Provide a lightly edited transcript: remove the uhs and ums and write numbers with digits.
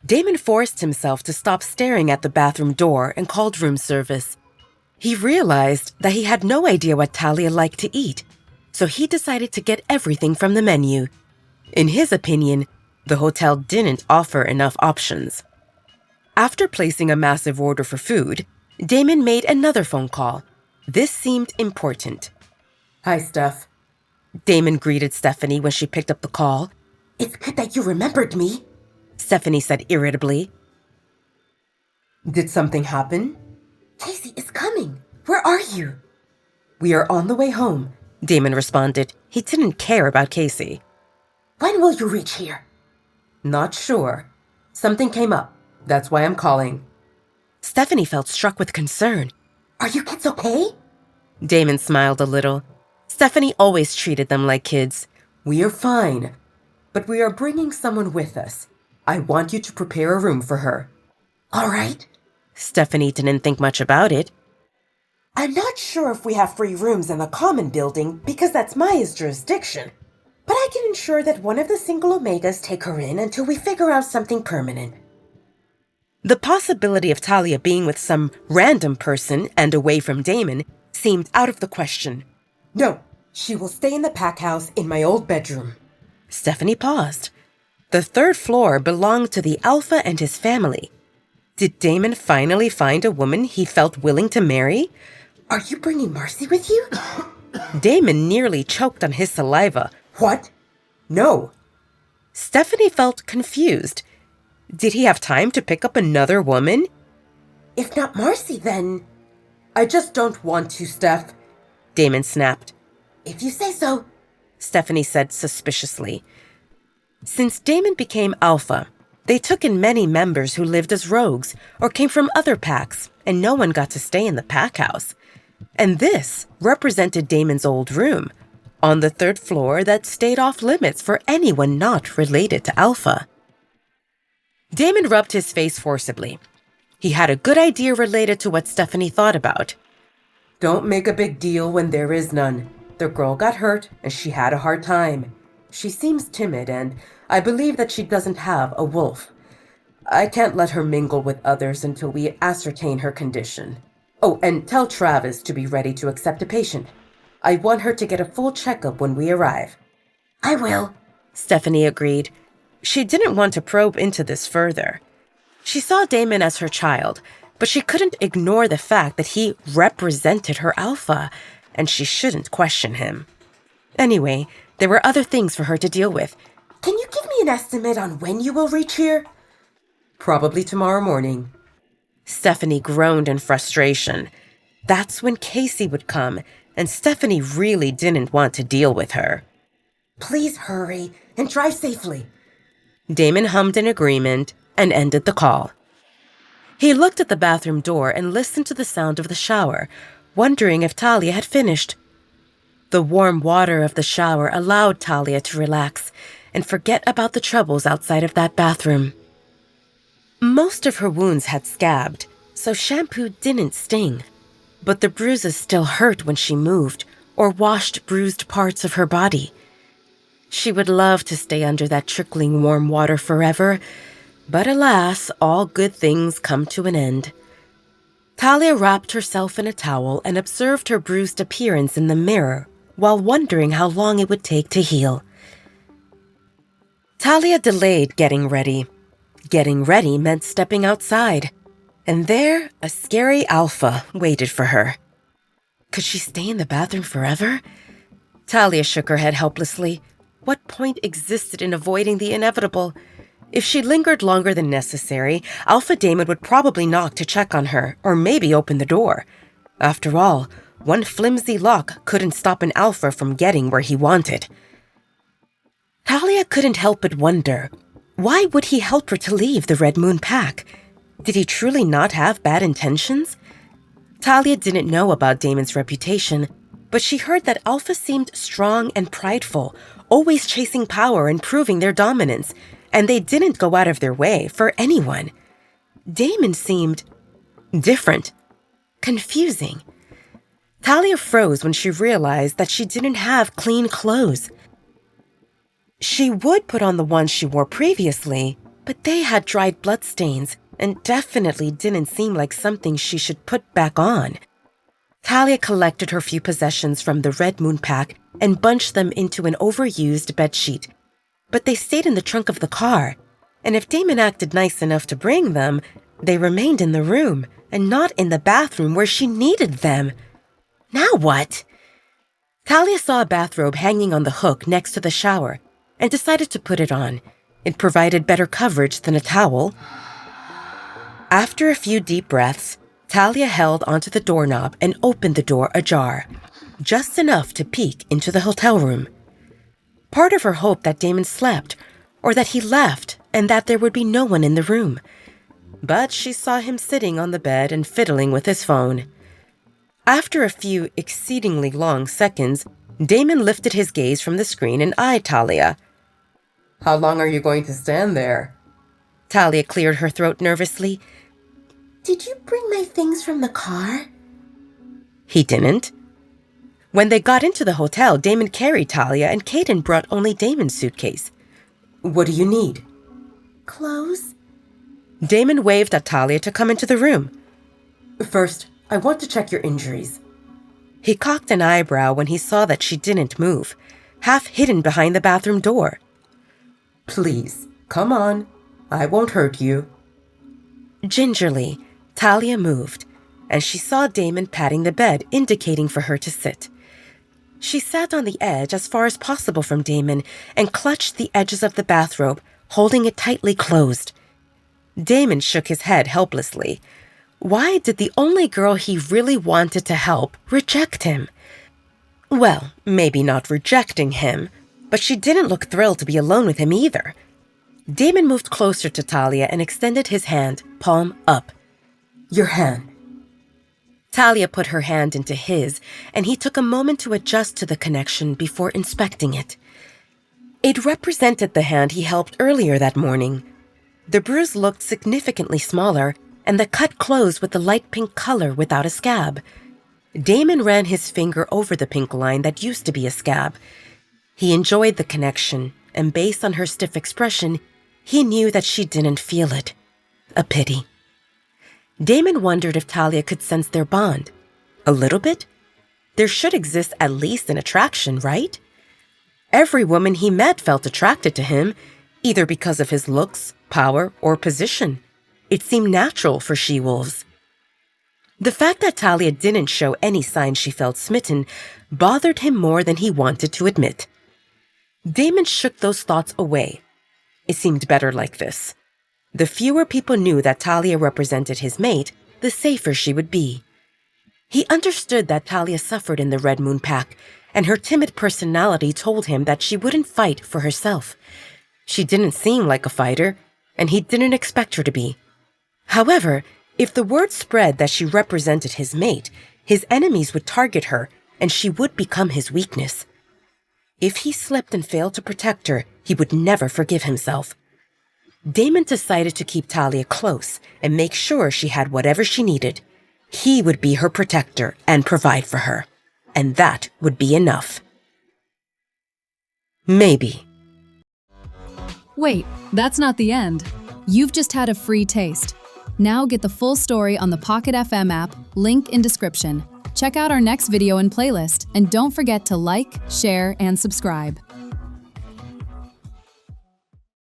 Damon forced himself to stop staring at the bathroom door and called room service. He realized that he had no idea what Talia liked to eat, so he decided to get everything from the menu. In his opinion, the hotel didn't offer enough options. After placing a massive order for food, Damon made another phone call. This seemed important. "Hi, Steph." Damon greeted Stephanie when she picked up the call. "It's good that you remembered me," Stephanie said irritably. "Did something happen?" "Casey is coming. Where are you?" "We are on the way home," Damon responded. He didn't care about Casey. "When will you reach here?" "Not sure. Something came up. That's why I'm calling." Stephanie felt struck with concern. "Are you kids okay?" Damon smiled a little. Stephanie always treated them like kids. "We are fine, but we are bringing someone with us. I want you to prepare a room for her." "All right." Stephanie didn't think much about it. "I'm not sure if we have free rooms in the common building because that's Maya's jurisdiction. But I can ensure that one of the single Omegas take her in until we figure out something permanent." The possibility of Talia being with some random person and away from Damon seemed out of the question. "No, she will stay in the pack house in my old bedroom." Stephanie paused. The third floor belonged to the Alpha and his family. Did Damon finally find a woman he felt willing to marry? "Are you bringing Marcy with you?" Damon nearly choked on his saliva. "What? No." Stephanie felt confused. Did he have time to pick up another woman? "If not Marcy, then—" "I just don't want to, Steph," Damon snapped. "If you say so," Stephanie said suspiciously. Since Damon became Alpha, they took in many members who lived as rogues or came from other packs, and no one got to stay in the pack house. And this represented Damon's old room, on the third floor that stayed off limits for anyone not related to Alpha. Damon rubbed his face forcibly. He had a good idea related to what Stephanie thought about. "Don't make a big deal when there is none. The girl got hurt and she had a hard time. She seems timid and I believe that she doesn't have a wolf. I can't let her mingle with others until we ascertain her condition. Oh, and tell Travis to be ready to accept a patient. I want her to get a full checkup when we arrive." "I will," Stephanie agreed. She didn't want to probe into this further. She saw Damon as her child, but she couldn't ignore the fact that he represented her Alpha, and she shouldn't question him. Anyway, there were other things for her to deal with. "Can you give me an estimate on when you will reach here?" "Probably tomorrow morning." Stephanie groaned in frustration. That's when Casey would come, and Stephanie really didn't want to deal with her. "Please hurry and drive safely." Damon hummed in agreement and ended the call. He looked at the bathroom door and listened to the sound of the shower, wondering if Talia had finished. The warm water of the shower allowed Talia to relax and forget about the troubles outside of that bathroom. Most of her wounds had scabbed, so shampoo didn't sting. But the bruises still hurt when she moved or washed bruised parts of her body. She would love to stay under that trickling warm water forever, but alas, all good things come to an end. Talia wrapped herself in a towel and observed her bruised appearance in the mirror while wondering how long it would take to heal. Talia delayed getting ready. Getting ready meant stepping outside, and there, a scary Alpha waited for her. Could she stay in the bathroom forever? Talia shook her head helplessly. What point existed in avoiding the inevitable? If she lingered longer than necessary, Alpha Damon would probably knock to check on her, or maybe open the door. After all, one flimsy lock couldn't stop an Alpha from getting where he wanted. Talia couldn't help but wonder, why would he help her to leave the Red Moon Pack? Did he truly not have bad intentions? Talia didn't know about Damon's reputation, but she heard that Alpha seemed strong and prideful, always chasing power and proving their dominance, and they didn't go out of their way for anyone. Damon seemed different, confusing. Talia froze when she realized that she didn't have clean clothes. She would put on the ones she wore previously, but they had dried bloodstains and definitely didn't seem like something she should put back on. Talia collected her few possessions from the Red Moon pack and bunched them into an overused bedsheet, but they stayed in the trunk of the car, and if Damon acted nice enough to bring them, they remained in the room and not in the bathroom where she needed them. Now what? Talia saw a bathrobe hanging on the hook next to the shower and decided to put it on. It provided better coverage than a towel. After a few deep breaths, Talia held onto the doorknob and opened the door ajar, just enough to peek into the hotel room. Part of her hoped that Damon slept, or that he left and that there would be no one in the room. But she saw him sitting on the bed and fiddling with his phone. After a few exceedingly long seconds, Damon lifted his gaze from the screen and eyed Talia. How long are you going to stand there? Talia cleared her throat nervously. Did you bring my things from the car? He didn't. When they got into the hotel, Damon carried Talia and Caden brought only Damon's suitcase. What do you need? Clothes? Damon waved at Talia to come into the room. First, I want to check your injuries. He cocked an eyebrow when he saw that she didn't move, half hidden behind the bathroom door. Please, come on. I won't hurt you. Gingerly, Talia moved, and she saw Damon patting the bed, indicating for her to sit. She sat on the edge as far as possible from Damon and clutched the edges of the bathrobe, holding it tightly closed. Damon shook his head helplessly. Why did the only girl he really wanted to help reject him? Well, maybe not rejecting him, but she didn't look thrilled to be alone with him either. Damon moved closer to Talia and extended his hand, palm up. Your hand. Talia put her hand into his, and he took a moment to adjust to the connection before inspecting it. It represented the hand he helped earlier that morning. The bruise looked significantly smaller, and the cut closed with the light pink color without a scab. Damon ran his finger over the pink line that used to be a scab. He enjoyed the connection, and based on her stiff expression, he knew that she didn't feel it. A pity. Damon wondered if Talia could sense their bond. A little bit? There should exist at least an attraction, right? Every woman he met felt attracted to him, either because of his looks, power, or position. It seemed natural for she-wolves. The fact that Talia didn't show any signs she felt smitten bothered him more than he wanted to admit. Damon shook those thoughts away. It seemed better like this. The fewer people knew that Talia represented his mate, the safer she would be. He understood that Talia suffered in the Red Moon pack, and her timid personality told him that she wouldn't fight for herself. She didn't seem like a fighter, and he didn't expect her to be. However, if the word spread that she represented his mate, his enemies would target her, and she would become his weakness. If he slipped and failed to protect her, he would never forgive himself. Damon decided to keep Talia close and make sure she had whatever she needed. He would be her protector and provide for her, and that would be enough. Maybe. Wait, that's not the end. You've just had a free taste. Now get the full story on the Pocket FM app, link in description. Check out our next video and playlist, and don't forget to like, share, and subscribe.